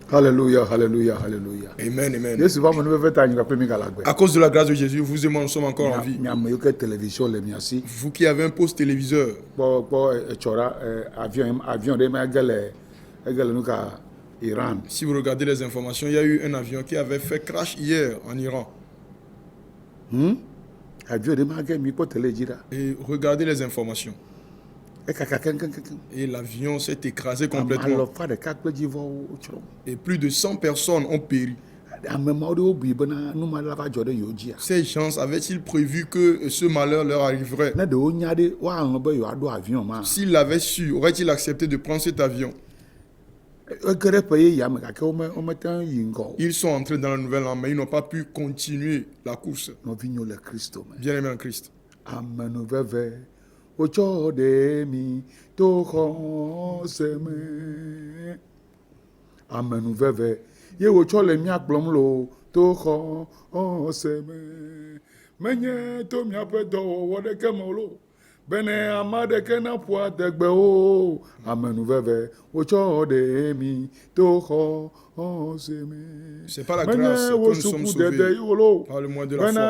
Alléluia, alléluia, alléluia. Amen, amen. À À cause de la grâce de Jésus, vous et moi, nous sommes encore en vie. télévision le miasi. Vous qui avez un poste téléviseur, Iran. si vous regardez les informations, il y a eu un avion qui avait fait crash hier en Iran. Avion de maga mi po télé jira. Et regardez les informations. Et l'avion s'est écrasé complètement. Et plus de 100 personnes ont péri. Ces gens avaient-ils prévu que ce malheur leur arriverait? S'ils l'avaient su, auraient-ils accepté de prendre cet avion? Ils sont entrés dans la nouvelle âme, mais ils n'ont pas pu continuer la course. Bien-aimé en Christ. Ocho de mi to seme amenu veve ye ocho le mi aklom lo to seme menye to mi apedo wo de kemolo bene amade kena po degbe o amenu veve ocho de mi to seme. C'est pas la grâce que nous sommes sauvés par le moyen de la foi.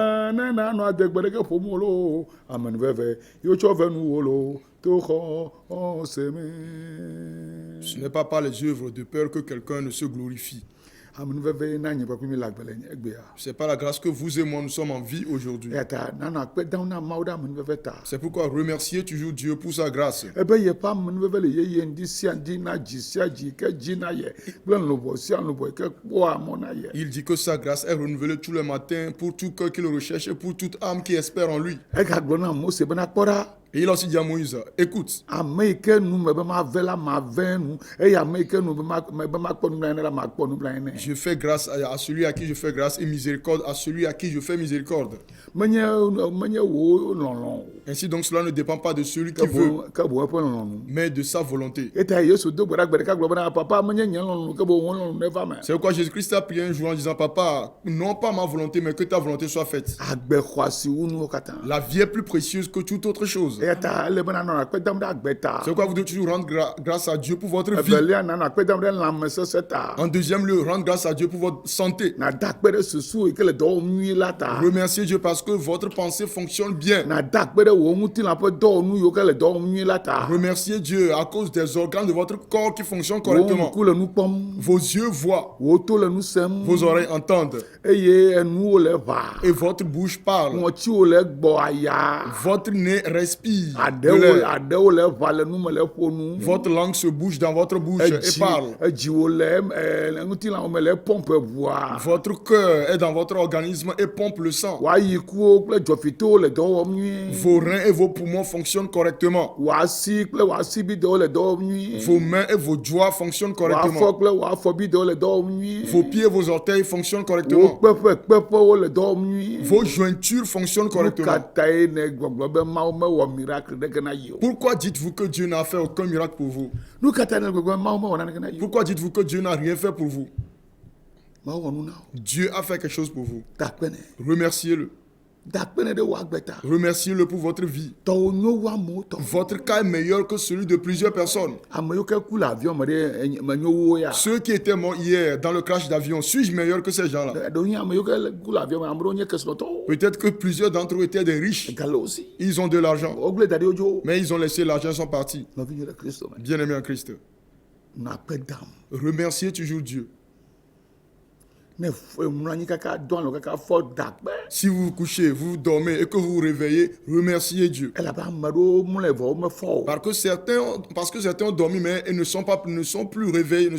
Ce n'est pas par les œuvres de peur que quelqu'un ne se glorifie. C'est pas la grâce que vous et moi nous sommes en vie aujourd'hui. C'est pourquoi remercier toujours Dieu pour sa grâce. Il dit que sa grâce est renouvelée tous les matins pour tout cœur qui le recherche et pour toute âme qui espère en lui. Et il a aussi dit à Moïse, écoute. Je fais grâce à celui à qui je fais grâce et miséricorde à celui à qui je fais miséricorde. Ainsi donc cela ne dépend pas de celui qui veut, mais de sa volonté. C'est pourquoi Jésus-Christ a prié un jour en disant, Papa, non pas ma volonté, mais que ta volonté soit faite. La vie est plus précieuse que toute autre chose. C'est pourquoi vous devez toujours rendre grâce à Dieu pour votre vie. En deuxième lieu, rendre grâce à Dieu pour votre santé. Remerciez Dieu parce que votre pensée fonctionne bien. Remerciez Dieu à cause des organes de votre corps qui fonctionnent correctement. Vos yeux voient. Vos oreilles entendent. Et votre bouche parle. Votre nez respire. Votre langue se bouge dans votre bouche et parle. Votre cœur est dans votre organisme et pompe le sang. Vos reins et vos poumons fonctionnent correctement. Vos mains et vos doigts fonctionnent correctement. Vos pieds et vos orteils fonctionnent correctement. Vos jointures fonctionnent correctement. Pourquoi dites-vous que Dieu n'a fait aucun miracle pour vous? Pourquoi dites-vous que Dieu n'a rien fait pour vous? Dieu a fait quelque chose pour vous. Remerciez-le. Remerciez-le pour votre vie. Votre cas est meilleur que celui de plusieurs personnes. Ceux qui étaient morts hier dans le crash d'avion, suis-je meilleur que ces gens-là? Peut-être que plusieurs d'entre eux étaient des riches. Ils ont de l'argent. Mais ils ont laissé l'argent, ils sont partis. Bien-aimés en Christ. Remerciez toujours Dieu. Si vous vous couchez, vous dormez et que vous vous réveillez, remerciez Dieu. Parce que certains ont dormi, mais ils ne sont plus réveillés.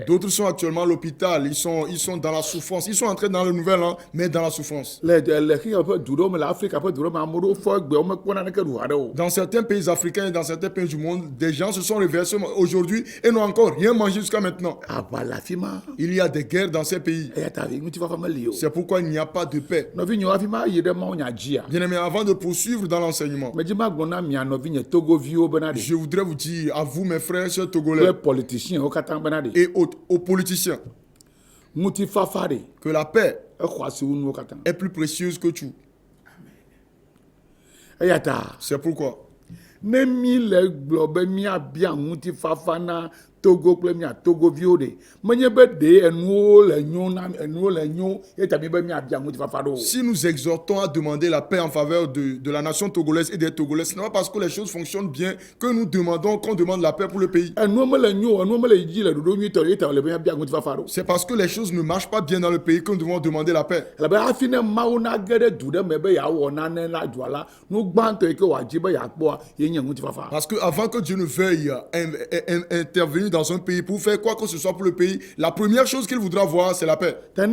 D'autres sont actuellement à l'hôpital. Ils sont dans la souffrance. Ils sont entrés dans le nouvel an, mais dans la souffrance. Dans certains pays africains et dans certains pays du monde, des gens se sont réveillés aujourd'hui et n'ont encore rien mangé jusqu'à maintenant. Il y a des guerres dans ces pays. C'est pourquoi il n'y a pas de paix. Bien aimé, avant de poursuivre dans l'enseignement, je voudrais vous dire à vous, mes frères et sœurs togolais, et aux politiciens, que la paix est plus précieuse que tout. C'est pourquoi Togo kple mia Togo viwo de menye be de enuwo le nyo na enuwo le nyo et tabi be mia bia ŋuti fafa do. Si nous exhortons à demander la paix en faveur de la nation togolaise et des Togolais, ce n'est pas parce que les choses fonctionnent bien que nous demandons qu'on demande la paix pour le pays. Enuwo me le nyo enuwo me le yi le dodo nyi to et tabi le be bia ŋuti fafa do. C'est parce que les choses ne marchent pas bien dans le pays que nous devons demander la paix. La be afine mawu na gede du de me be ya wo na ne la dua la nu gbanto e ke wa ji be ya kpo ye nye ŋuti fafa. Parce que avant que Dieu ne veuille intervenir dans un pays pour faire quoi que ce soit pour le pays, la première chose qu'il voudra voir, c'est la paix. Et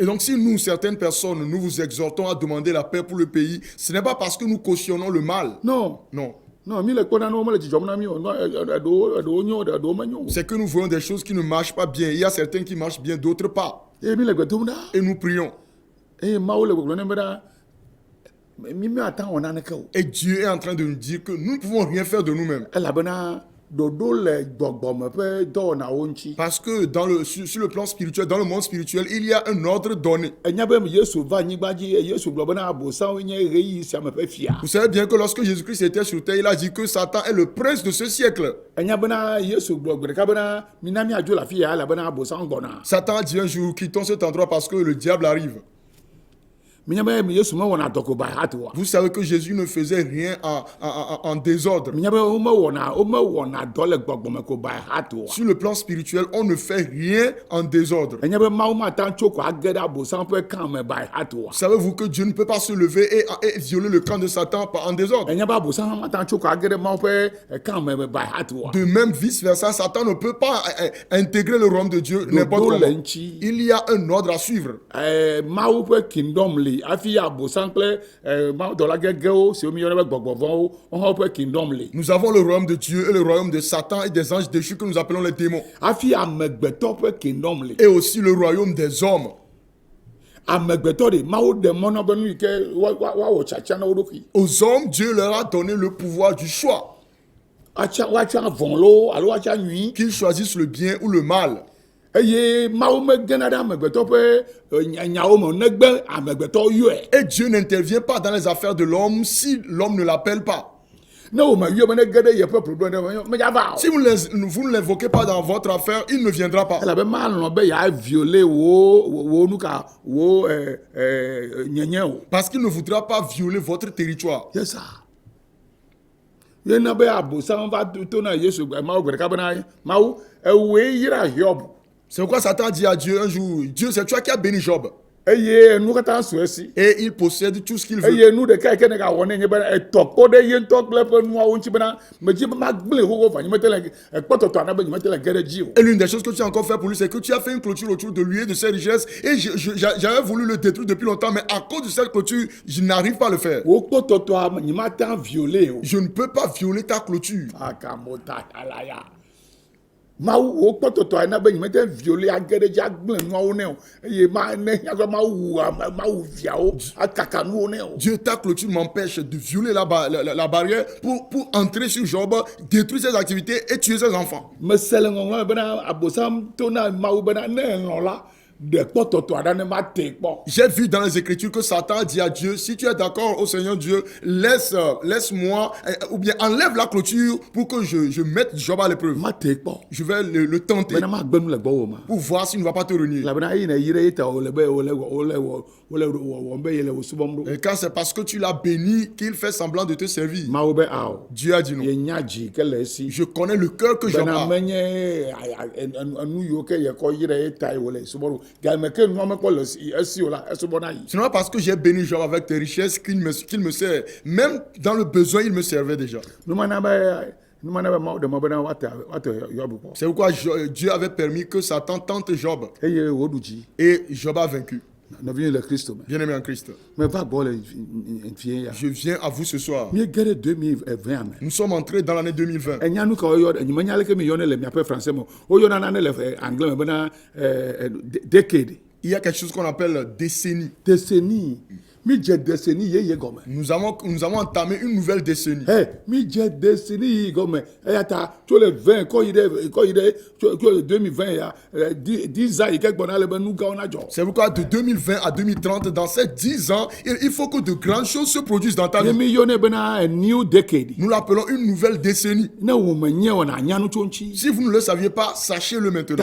donc si nous, certaines personnes, nous vous exhortons à demander la paix pour le pays, ce n'est pas parce que nous cautionnons le mal. Non. Non. C'est que nous voyons des choses qui ne marchent pas bien. Il y a certains qui marchent bien, d'autres pas. Et nous prions. Et Dieu est en train de nous dire que nous ne pouvons rien faire de nous-mêmes. Parce que sur le plan spirituel, dans le monde spirituel, il y a un ordre donné. Vous savez bien que lorsque Jésus-Christ était sur terre, il a dit que Satan est le prince de ce siècle. Satan a dit un jour, quittons cet endroit parce que le diable arrive. Vous savez que Jésus ne faisait rien en désordre. Sur le plan spirituel, on ne fait rien en désordre. Savez-vous que Dieu ne peut pas se lever et violer le camp de Satan en désordre? De même, vice-versa, Satan ne peut pas intégrer le royaume de Dieu n'importe comment. Il y a un ordre à suivre. Nous avons le royaume de Dieu et le royaume de Satan et des anges déchus que nous appelons les démons. Et aussi le royaume des hommes. Aux hommes, Dieu leur a donné le pouvoir du choix. Qu'ils choisissent le bien ou le mal. Et Dieu n'intervient pas dans les affaires de l'homme si l'homme ne l'appelle pas. Si vous ne l'invoquez pas dans votre affaire, il ne viendra pas. Parce qu'il ne voudra pas violer votre territoire. Yes, sir. C'est pourquoi Satan dit à Dieu un jour, Dieu, c'est toi qui as béni Job. Et il possède tout ce qu'il veut. Et l'une des choses que tu as encore fait pour lui, c'est que tu as fait une clôture autour de lui et de ses richesses. Et j'avais voulu le détruire depuis longtemps, mais à cause de cette clôture, je n'arrive pas à le faire. Je ne peux pas violer ta clôture. Dieu, ta clôture m'empêche de violer la barrière pour entrer sur Job, détruire ses activités et tuer ses enfants. J'ai vu dans les Écritures que Satan dit à Dieu, si tu es d'accord au Seigneur Dieu, laisse-moi, ou bien enlève la clôture pour que je mette Job à l'épreuve. Je vais le tenter pour voir s'il ne va pas te renier. Et quand c'est parce que tu l'as béni qu'il fait semblant de te servir, Dieu a dit non. Je connais le cœur que Job a. Ce n'est pas parce que j'ai béni Job avec tes richesses qu'il me sert. Même dans le besoin, il me servait déjà. C'est pourquoi Dieu avait permis que Satan tente Job. Et Job a vaincu. Bien-aimé en Christ. Je viens à vous ce soir. Nous sommes entrés dans l'année 2020. Il y a quelque chose qu'on appelle décennie. Nous avons entamé une nouvelle décennie. C'est pourquoi de 2020 à 2030, dans ces 10 ans, il faut que de grandes choses se produisent dans ta vie. Nous l'appelons une nouvelle décennie. Si vous ne le saviez pas, sachez-le maintenant.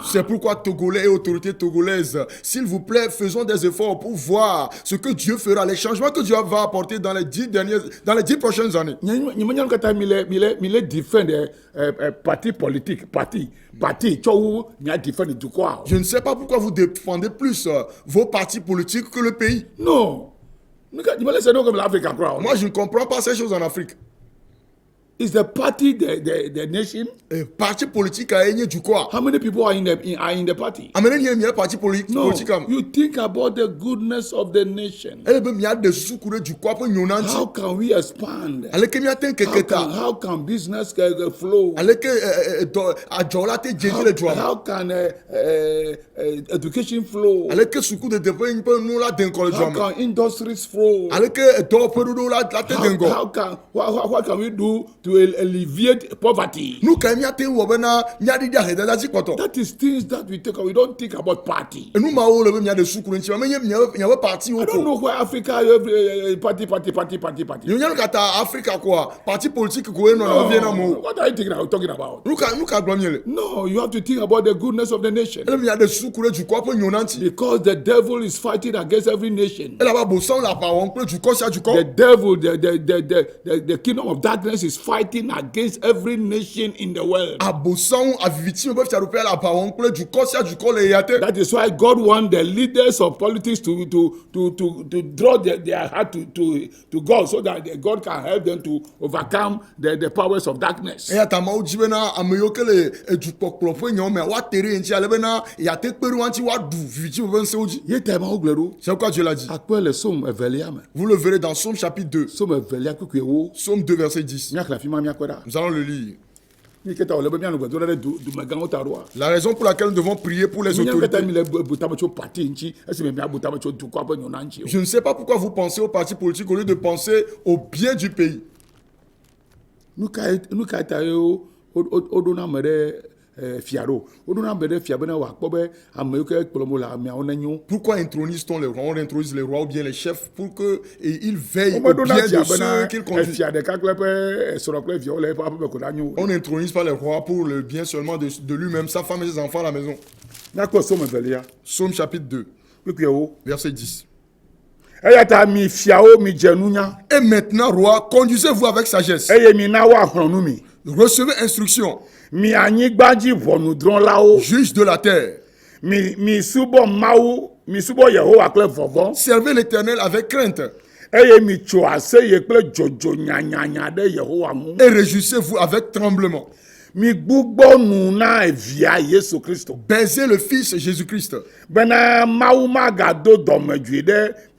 C'est pourquoi Togolais et autorités togolaises, s'il vous plaît, faisons des efforts pour voir ce que Dieu fera, les changements que Dieu va apporter dans les 10 prochaines années. Je ne sais pas pourquoi vous défendez plus vos partis politiques que le pays. Non. Moi, je ne comprends pas ces choses en Afrique. Is the party the nation? Parti politique a gagné du quoi? How many people are in the party? Parti politique. No, you think about the goodness of the nation. How can we expand? How can business flow? How can education flow? How can industries flow? What can we do to alleviate poverty? That is things that we take. We don't think about party. I don't know why Africa party. No. What are you talking about? No, you have to think about the goodness of the nation. Because the devil is fighting against every nation. The devil, the kingdom of darkness is fighting against every nation in the world. That is why God wants the leaders of politics to draw their heart to God, so that God can help them to overcome the powers of darkness. C'est pourquoi Dieu l'a dit. Vous le verrez dans Somme chapitre 2. Somme 2 verset 10. Nous allons le lire. La raison pour laquelle nous devons prier pour les autorités. Je ne sais pas pourquoi vous pensez aux partis politiques au lieu de penser au bien du pays. Pourquoi intronise-t-on les rois? On intronise les rois ou bien les chefs pour qu'ils veillent au bien de ceux qu'ils conduisent. On n'intronise pas les rois pour le bien seulement de lui-même, sa femme et ses enfants à la maison. Somme chapitre 2, verset 10. Et maintenant, roi, conduisez-vous avec sagesse. Recevez instruction. Juge de la terre. Servez l'Éternel avec crainte. Et réjouissez-vous avec tremblement. Baisez le Fils Jésus-Christ.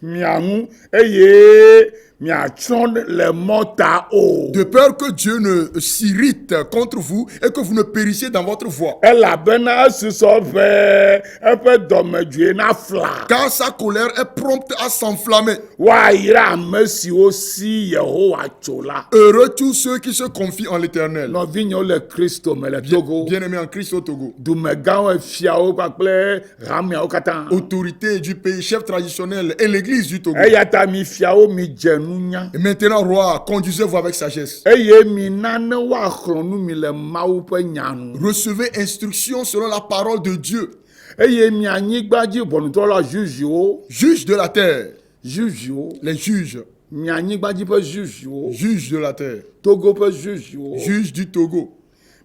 miaŋu eye miatsrɔ̃ le mɔta o. De peur que Dieu ne s'irrite contre vous et que vous ne périssiez dans votre voie. Elabena esusɔ ʋɛ eƒe dɔmedzoe na fla. Car sa colère est prompte à s'enflammer. Woayra ame siwo si Yehowa tso la. Heureux tous ceux qui se confient en l'Éternel. Nɔvinyewo le Kristo me le Togo. Bien-aimés en Christ au Togo. Dumegãwo efiawo kpakple hamiawo katã. Autorité du pays, chef traditionnel et l'église du Togo. Eya ta mi fiawo mi dze nunya. Et maintenant, roi, conduisez-vous avec sagesse. Eye mi nane woaxlɔ̃ nu mi le Mawu ƒe nya nu. Recevez instruction selon la parole de Dieu. Eye mi anyigbadzi ʋɔnudrɔ̃la jugewo. Juge de la terre. Jugewo. Les juges. Mi anyigbadzi ƒe jugewo. Juge de la terre. Togo ƒe jugewo. Juge du Togo.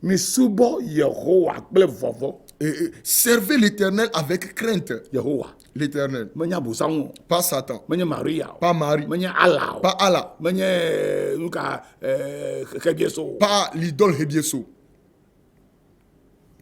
Mi subɔ Yehowa kple vɔvɔ. Et servez l'Éternel avec crainte. Yehowa. L'Éternel. Menye abosanwo. Pas Satan. Menye Maria. Pas Marie. Menye Allah. Pas Allah. Menye nuka xexebieso. Pas l'idole Hebieso.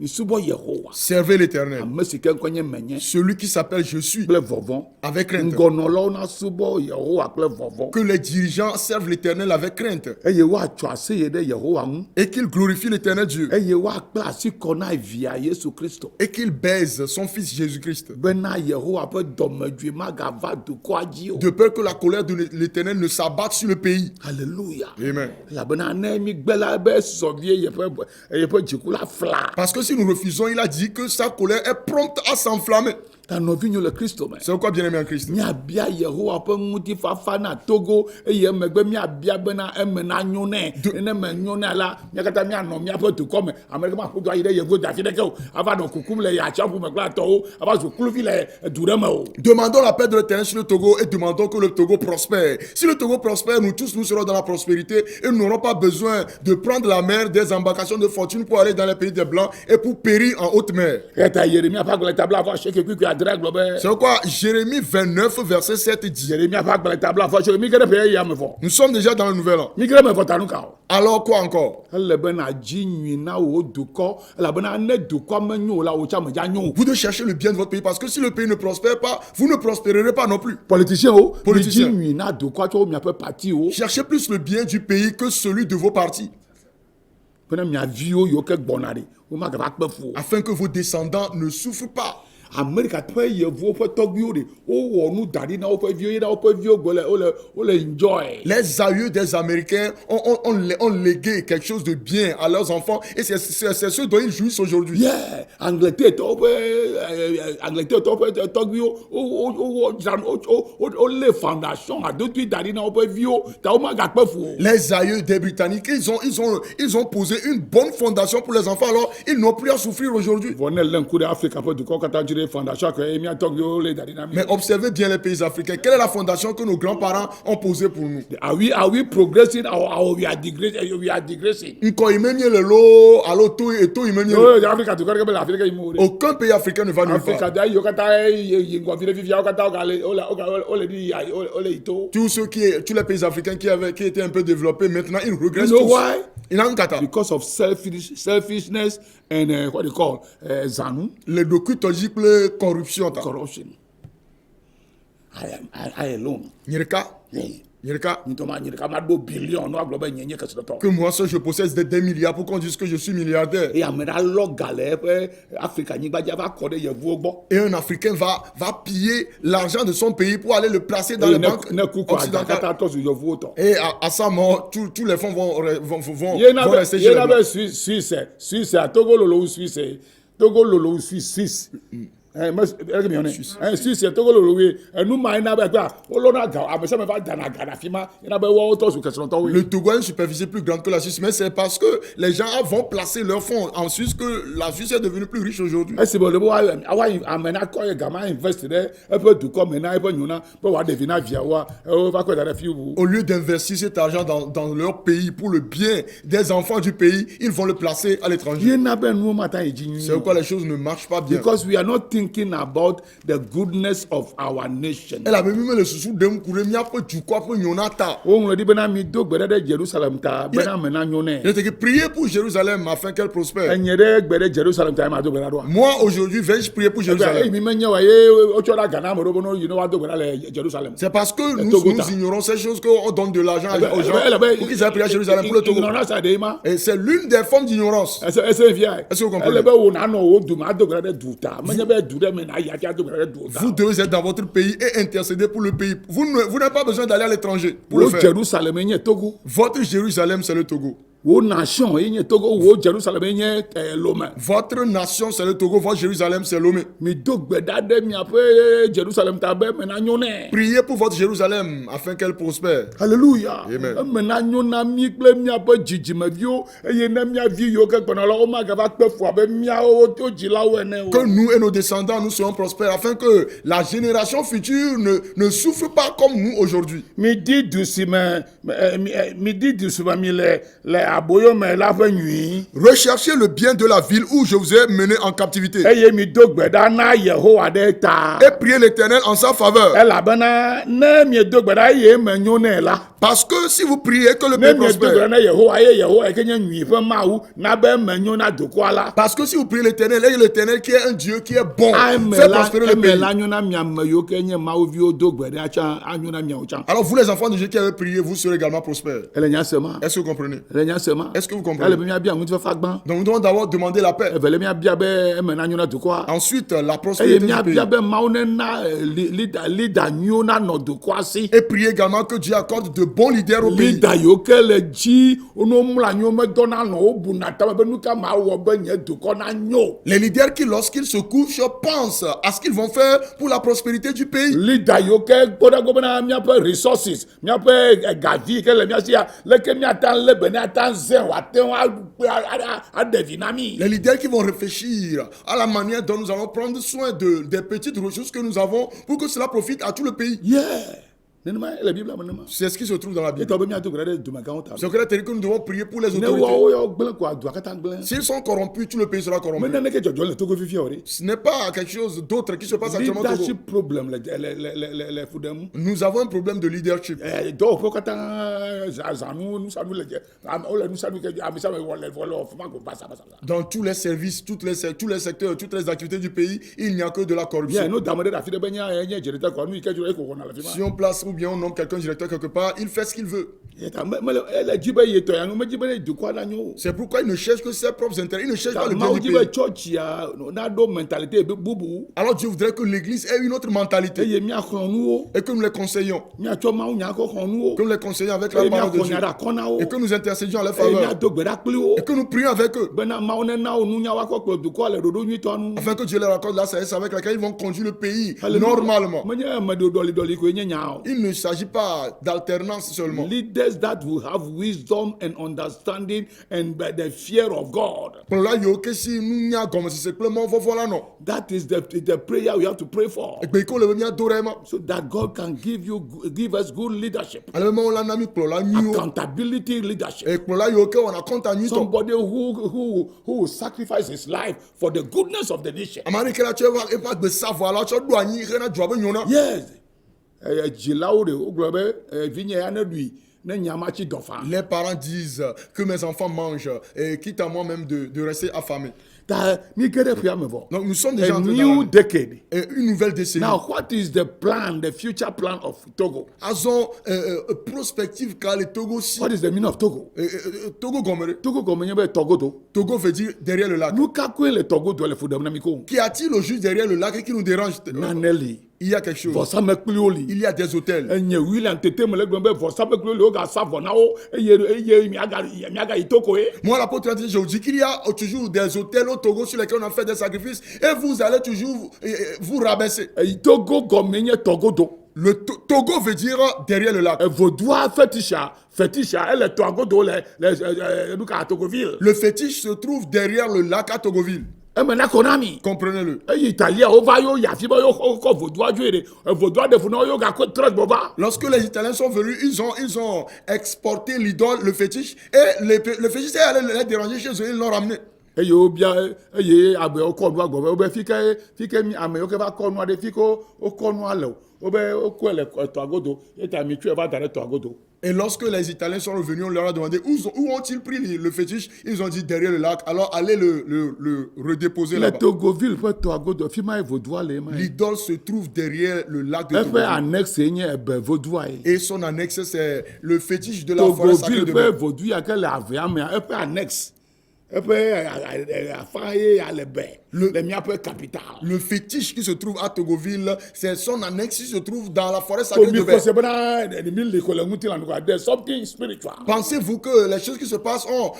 Mi subɔ Yehowa. Servez l'Éternel. Ame si ke ŋkɔ nye menye. Celui qui s'appelle Je suis. Kple vɔvɔ. Avec crainte. Ŋgɔnɔlawo na subɔ Yehowa kple vɔvɔ. Que les dirigeants servent l'Éternel avec crainte. Eye woatsɔ aseye ɖe Yehowa ŋu. Et qu'ils glorifient l'Éternel Dieu. Eye woakpla asi kɔ na via Yesu Kristo. Et qu'ils baisent son fils Jésus-Christ. Bena Yehowa ƒe dɔmedzoe magava dukɔa dzi o. De peur que la colère de l'Éternel ne s'abatte sur le pays. Alléluia. Amen. Elabena ne mi gbe la be sɔvie yeƒe dziku la fla. Parce que si nous refusons, il a dit que sa colère est prompte à s'enflammer. Ta nɔvinyo le Kristo me. C'est pourquoi, bien-aimé en Christ, Miabia Yehowa ƒe ŋutifafa na Togo eye emegbe miabia bena eme na nyo nɛ. Ne me nyo nɛ la miakatã mianɔ miaƒe dukɔ me. Ame ɖeke maƒodo ayi ɖe yevu dafi ɖeke o. Ava nɔ kukum le atsiaƒu me kple atɔwo. Ava zu kluvi le du ɖe me o. demandons la paix de l'Éternel sur le Togo et demandons que le Togo prospère. Si le Togo prospère, nous tous nous serons dans la prospérité et nous n'aurons pas besoin de prendre la mer, des embarcations de fortune pour aller dans les pays des Blancs et pour périr en haute mer. Eta Yeremia ƒe agbalẽtabla avɔ aseke kukui adre gblɔ be. C'est pourquoi Jérémie 29, verset 7 dit. Yeremia ƒe agbalẽtabla avɔ aseke mi ge ɖe ƒe ya me vɔ. Nous sommes déjà dans le nouvel an. Mi ge ɖe me vɔ ta nu ka o. Alors quoi encore? Ele be nadzi nyui na wo dukɔ elabena ne dukɔ menyo o la wo tsa me dza nyo o. Vous devez chercher le bien de votre pays parce que si le pays ne prospère pas, vous ne prospérerez pas non plus. Politicien o. Politicien. Mi dzi nyui na dukɔ tso miaƒe parti o. Cherchez plus le bien du pays que celui de vos partis, Bena mia viwo yiwo ke gbɔna ɖe wo magava kpe fu o. afin que vos descendants ne souffrent pas. Amerika ƒe yevuwo ƒe tɔgbuiwo ɖe wowɔ nu da ɖi na woƒe viwo ye na woƒe viwo gbɔ wole enjoy. Les aïeux des Américains ont légué quelque chose de bien à leurs enfants et c'est ce dont ils jouissent aujourd'hui. Yeah, Angleterretɔwo ƒe tɔgbuiwo wolé fondation aɖotui da ɖi na woƒe viwo ta wo magakpe fu o. Les aïeux des Britanniques, ils ont posé une bonne fondation pour les enfants, alors ils n'ont plus à souffrir aujourd'hui. Vɔ ne lé ŋku ɖe Afrika ƒe dukɔwo katã dzi ɖe fondation ke mia tɔgbuiwo lé da ɖi na mi. Mais observez bien les pays africains. Quelle est la fondation que nos grands-parents ont posée pour nous? Are we progressing or we are digressing? Nko imemie le lo, alo to imemie le. Afrika dukɔ ɖeke be le Afrika yi mu o de. Aucun pays africain ne va nulle Afrika part. da yiwo katã yi ŋgɔ vi ɖe fifia wo katã wole yi to. Tous les pays africains qui étaient un peu développés, maintenant ils regressent You know tous. why? Ils n'ont qu'à ta. Because of selfishness and what they call zanu, Les docutogiques, les corruption. corruption. I alone. Nyereka, Hey. Nyereka. Nitoma nyereka ma do billion no aglo be nyenye kesoto. Que moi seul je possède des milliards pour qu'on dise que je suis milliardaire. Et amera lo gale Africa nyigba ja va kode yevu ogbo. Et un Africain va piller l'argent de son pays pour aller le placer dans les banques occidentales. Et à sa mort, tous les fonds vont rester chez les Blancs. Suisse, Togo lolo Suisse. Suisse, Togo lolo nous maina be kwa olona ga amese me va dana ga fima ina be wo to su kesoto we. Le Togo a une superficie plus grande que la Suisse, mais c'est parce que les gens vont placer leurs fonds en Suisse que la Suisse est devenue plus riche aujourd'hui. Est-ce que le awa amena ko ye gama invest there e peut du comme na e peut nyuna pour wa devina via wa e va ko da fi wu. Au lieu d'investir cet argent dans leur pays pour le bien des enfants du pays, ils vont le placer à l'étranger. C'est pourquoi les choses ne marchent pas bien. Because we are not thinking thinking about the goodness of our nation. Elle avait même le souci de m'courir mia peu du quoi pour nyonata. On le dit bena mi do gbede de Jerusalem ta bena mena nyone. Je te dis prier pour Jérusalem afin qu'elle prospère. Enye de gbede Jerusalem ta ma do gbede do. Moi aujourd'hui vais-je prier pour Jérusalem. Mi menye wa ye ocho da Ghana mo do no you know wa do gbede le Jerusalem. C'est parce que nous ignorons ces choses qu'on donne de l'argent aux gens pour qu'ils aillent prier à Jérusalem pour le Togo. Et c'est l'une des formes d'ignorance. Est-ce que vous comprenez? Vous devez être dans votre pays et intercéder pour le pays. Vous n'avez pas besoin d'aller à l'étranger pour le faire. Votre Jérusalem, c'est le Togo. Votre nation, c'est le Togo. Votre Jérusalem, c'est Lomé. Priez pour votre Jérusalem afin qu'elle prospère. Alléluia. Amen. Que nous et nos descendants, nous soyons prospères afin que la génération future ne souffre pas comme nous aujourd'hui. Recherchez le bien de la ville où je vous ai mené en captivité. Et priez l'Éternel en sa faveur. Parce que si vous priez que le pays prospère. Parce que si vous priez l'Éternel, et l'Éternel qui est un Dieu qui est bon, fait prospérer le pays. Alors vous les enfants de Dieu qui avez prié, vous serez également prospères. Est-ce que vous comprenez? Est-ce que vous comprenez? Donc nous devons d'abord demander la paix. Ensuite, la prospérité du pays. Et prier également que Dieu accorde de bons leaders au pays. Les leaders qui, lorsqu'ils se couchent, pensent à ce qu'ils vont faire pour la prospérité du pays. Les leaders qui vont réfléchir à la manière dont nous allons prendre soin des petites ressources que nous avons pour que cela profite à tout le pays. C'est ce qui se trouve dans la Bible. C'est que nous devons prier pour les autorités. S'ils sont corrompus, tout le pays sera corrompu. Ce n'est pas quelque chose d'autre qui se passe actuellement au Togo. Nous avons un problème de leadership. Dans tous les services, tous les secteurs, toutes les activités du pays, il n'y a que de la corruption. Si on place ou bien on nomme quelqu'un directeur quelque part, il fait ce qu'il veut. C'est pourquoi il ne cherche que ses propres intérêts. Il ne cherche pas le bien du pays. Alors Dieu voudrait que l'Église ait une autre mentalité et que nous les conseillons. Que nous les conseillons avec la parole de Dieu. Et que nous intercédions à leur faveur. Et que nous prions avec eux. Afin que Dieu leur accorde la sagesse avec laquelle ils vont conduire le pays normalement. Il ne s'agit pas d'alternance seulement. Leaders that will have wisdom and understanding and the fear of God. That is the prayer we have to pray for. So that God can give us good leadership. Accountability leadership. Somebody who will sacrifice his life for the goodness of the nation. Yes. Les parents disent que mes enfants mangent et quitte à moi-même de rester affamé. Donc nous sommes déjà a new decade. Une nouvelle décennie. Now what is the future plan of Togo? Prospective car le Togo si. What is the meaning of Togo? Togo Gomere. Togo veut dire derrière le lac. Qu'y a-t-il au juste derrière le lac et qui nous dérange? Il y a quelque chose. Il y a des hôtels. Moi, l'apôtre a dit, je vous dis qu'il y a toujours des hôtels au Togo sur lesquels on a fait des sacrifices et vous allez toujours vous rabaisser. Le Togo veut dire derrière le lac. Le fétiche se trouve derrière le lac à Togoville. Comprenez-le. Lorsque les Italiens sont venus, ils ont exporté l'idole, le fétiche, et le fétiche est allé les déranger chez eux, ils l'ont ramené. eye wo bia eye abe okɔ nu agɔ be fike mi ame yo ke va kɔ nu ade fike o kɔ nu ale o be o ko le to agodo eta mi tu e va dans to agodo. Et lorsque les Italiens sont revenus, on leur a demandé où ont-ils pris le fétiche. Ils ont dit derrière le lac. Alors allez le redéposer là-bas. L'idole se trouve derrière le lac de Togoville. Et son annexe, c'est le fétiche de la forêt sacrée de mer. Le fétiche qui se trouve à Togoville, c'est son annexe qui se trouve dans la forêt sacrée de Ver. Pensez-vous que les choses qui se passent ont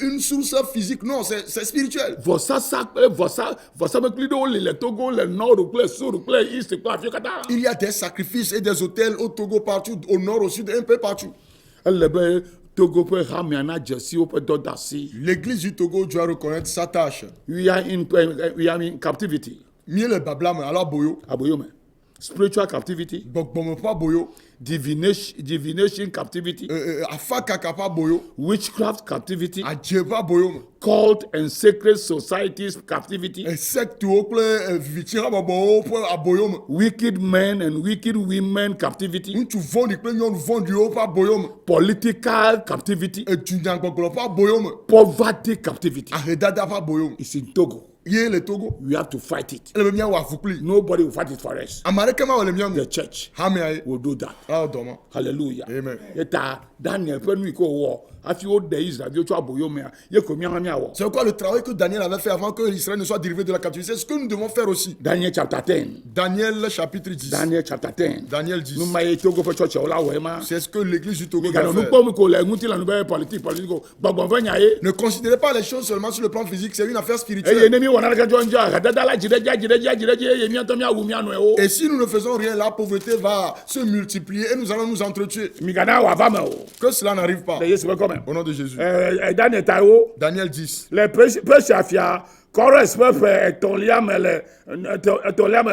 une source physique? Non, c'est spirituel. Il y a des sacrifices et des hôtels au Togo partout, au nord, au sud, un peu partout. L'église du Togo doit reconnaître sa tâche. We are in captivity. Spiritual captivity. Divination captivity. Witchcraft captivity. Cult and sacred societies captivity. Wicked men and wicked women captivity. Political captivity. Poverty captivity. It's in Togo. We have to fight it. Nobody will fight it for us. The church will do that. Hallelujah. Amen. Daniel, c'est quoi le travail que Daniel avait fait avant que l'Israël ne soit dérivé de la captivité? C'est ce que nous devons faire aussi. Daniel chapter 10. Daniel chapitre 10. Daniel chapter 10. Daniel 10. C'est ce que l'église du Togo doit faire. Ne considérez pas les choses seulement sur le plan physique, c'est une affaire spirituelle. Et si nous ne faisons rien, la pauvreté va se multiplier et nous allons nous entretuer. Que cela n'arrive pas. Au nom de Jésus. Daniel 10. Les péchés correspondent à ton liam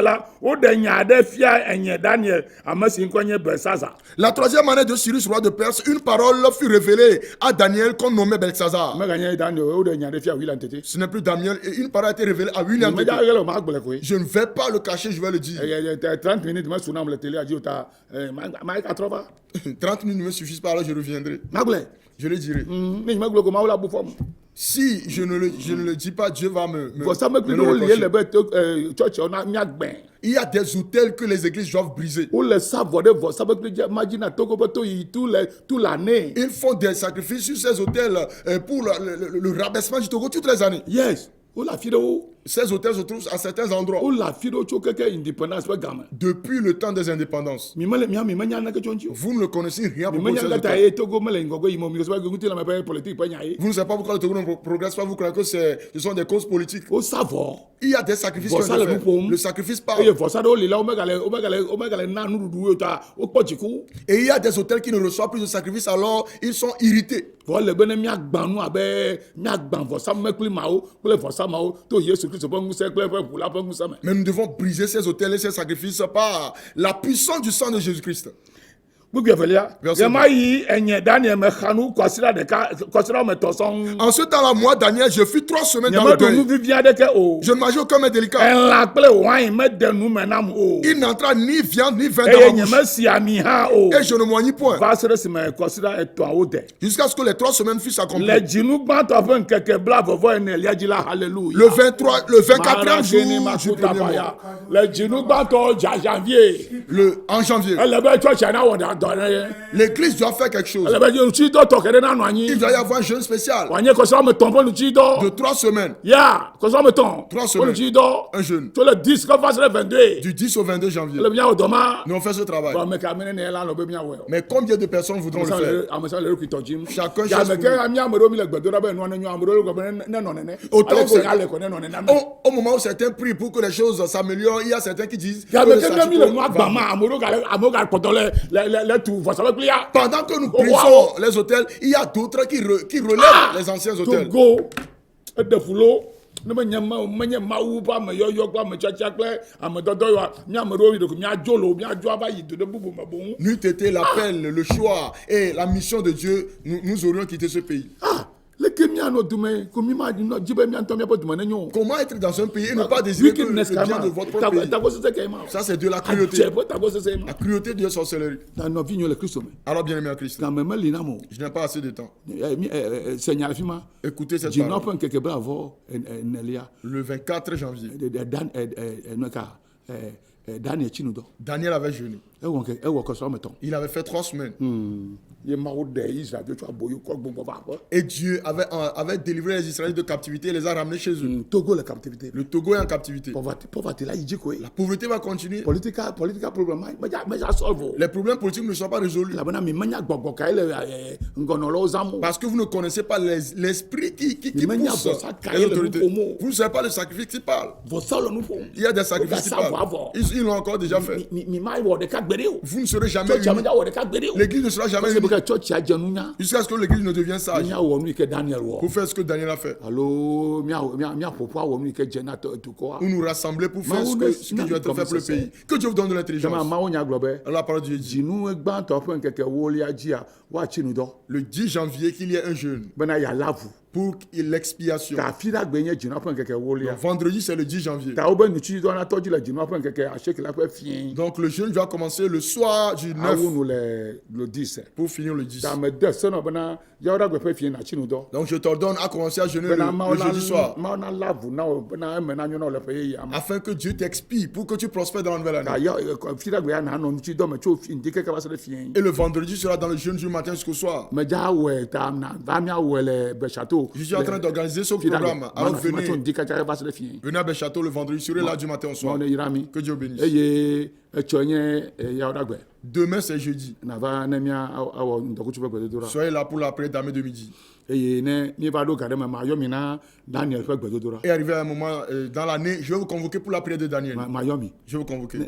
là, ou de fia et Daniel, à Messincogne Belsaza. La troisième année de Cyrus, roi de Perse, une parole fut révélée à Daniel qu'on nommait Belshazzar. Ce n'est plus Daniel, et une parole a été révélée à William. Je ne vais pas le cacher, je vais le dire. 30 minutes, 30 minutes ne me suffisent pas, alors je reviendrai. Je le dirai. Si je ne le dis pas, Dieu va me il y a des hôtels que les églises doivent briser. Ils font des sacrifices sur ces hôtels pour le rabaissement du Togo toutes les années. Yes. Ces hôtels se trouvent à certains endroits. Depuis le temps des indépendances. Vous ne le connaissez rien pour ces hôtels. Vous ne savez pas pourquoi le Togo ne progresse pas. Vous croyez que ce sont des causes politiques. Il y a des sacrifices qui sont faits. Le sacrifice parle. Et il y a des hôtels qui ne reçoivent plus de sacrifices, alors ils sont irrités. Mais nous devons briser ces hôtels et ces sacrifices par la puissance du sang de Jésus-Christ. En ce temps-là, moi, Daniel, je fus 3 semaines dans le deuil. Je ne mangeais aucun mets délicat. Il n'entra ni viande ni vin dans ma bouche. Et je ne moignis point. Jusqu'à ce que les 3 semaines fussent accomplies. Le 24e jour du premier mois. En janvier. L'église doit faire quelque chose. Il doit y avoir un jeûne spécial de 3 semaines. 3 semaines. Un jeûne. Du 10 au 22 janvier. Nous on fait ce travail. Mais combien de personnes voudront le faire? Chacun au moment où certains prient pour que les choses s'améliorent, il y a certains qui disent pendant que nous brisons les hôtels, il y a d'autres qui relèvent les anciens hôtels. N'eût été l'appel, le choix et la mission de Dieu, nous aurions quitté ce pays. Comment être dans un pays et ne pas désirer que le bien de votre propre pays? Ça, c'est de la cruauté. La cruauté de la sorcellerie. Alors, bien aimé en Christ, je n'ai pas assez de temps. Écoutez cette parole. Le 24 janvier, Daniel avait jeûné. Il avait fait 3 semaines. Et Dieu avait délivré les Israélites de captivité et les a ramenés chez eux. Le Togo est en captivité. La pauvreté va continuer. Les problèmes politiques ne sont pas résolus. Parce que vous ne connaissez pas l'esprit qui pousse les autorités. Vous ne savez pas le sacrifice qui parle. Il y a des sacrifices qui parlent. Ils l'ont encore déjà fait. Vous ne serez jamais unis. L'église ne sera jamais unie. Jusqu'à ce que l'église ne devienne sage. Pour faire ce que Daniel a fait. Ou nous rassembler pour faire ce que Dieu a fait pour le pays. Que Dieu vous donne de l'intelligence. La parole de Dieu dit. Le 10 janvier qu'il y ait un jeûne. Pour l'expiation. Le vendredi, c'est le 10 janvier. Donc le jeûne va commencer le soir du 9 pour finir le 10. Donc je t'ordonne à commencer à jeûner le jeudi soir. Afin que Dieu t'expie, pour que tu prospères dans la nouvelle année. Et le vendredi sera dans le jeûne du matin jusqu'au soir. Je suis en train d'organiser ce programme. Alors venez à Béchâteau le vendredi, serez là du matin au soir. Que Dieu bénisse. Demain c'est jeudi. Soyez là pour la prière d'armée de midi. Et arrivé à un moment dans l'année, je vais vous convoquer pour la prière de Daniel. Je vais vous convoquer.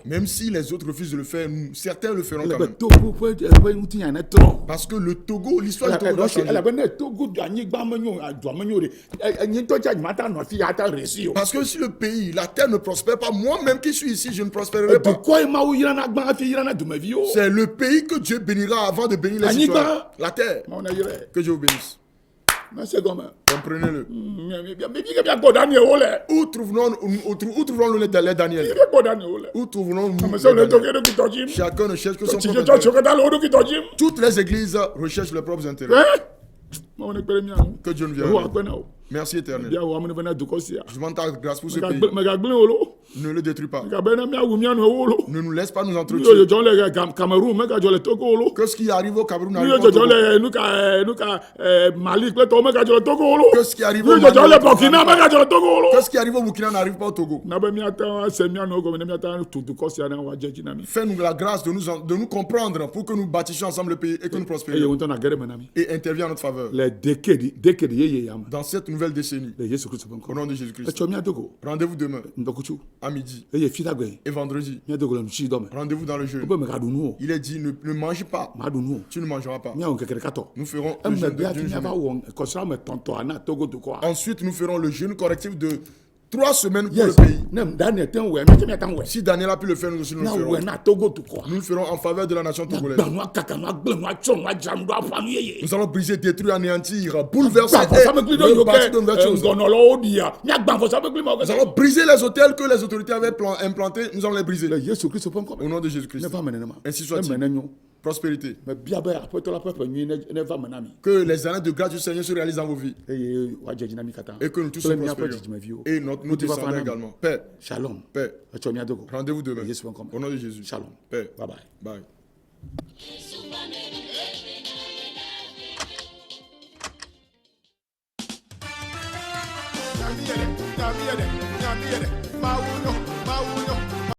Même si les autres refusent de le faire, certains le feront quand même. Parce que le Togo, l'histoire du Togo doit changer. Parce que si le pays, la terre ne prospère pas, moi-même qui suis ici, je ne prospérerai pas. C'est le pays que Dieu bénira avant de bénir les citoyens. La terre. Que Dieu vous bénisse. Comprenez-le. Où trouverons-nous les Daniel? Où trouverons-nous les Daniel? Chacun ne cherche que son propre intérêt. Toutes les églises recherchent leurs propres intérêts. Que Dieu nous vienne. Merci éternel. Je demande ta grâce pour ce pays. Ne le détruis pas. Ne nous laisse pas nous entretenir. Que ce qui arrive au Cameroun arrive au Togo. Que ce qui arrive au Burkina. Que ce qui arrive au Burkina n'arrive pas au Togo. Fais-nous la grâce de nous comprendre pour que nous bâtissions ensemble le pays et que nous prospérions. Et interviens en notre faveur. Dans cette nouvelle décennie. Au nom de Jésus-Christ. Rendez-vous demain. À midi. Et vendredi. Rendez-vous dans le jeûne. Il est dit, ne mange pas. Tu ne mangeras pas. Nous ferons le jeûne d'une journée. Ensuite, nous ferons le jeûne correctif de 3 semaines pour le pays. Si Daniel a pu le faire, nous aussi nous le ferons. Nous le ferons en faveur de la nation togolaise. Nous allons briser, détruire, anéantir, bouleverser et rebâtir de nouvelles choses. Nous allons briser les hôtels que les autorités avaient implantés. Nous allons les briser. Au nom de Jésus-Christ. Ainsi soit-il. Prospérité. Que les années de grâce du Seigneur se réalisent dans vos vies. Et que nous tous prospérions. Et nos descendants également. Paix. Shalom. Paix. Rendez-vous demain. Au nom de Jésus. Shalom. Paix. Bye bye. Bye. Mawuno,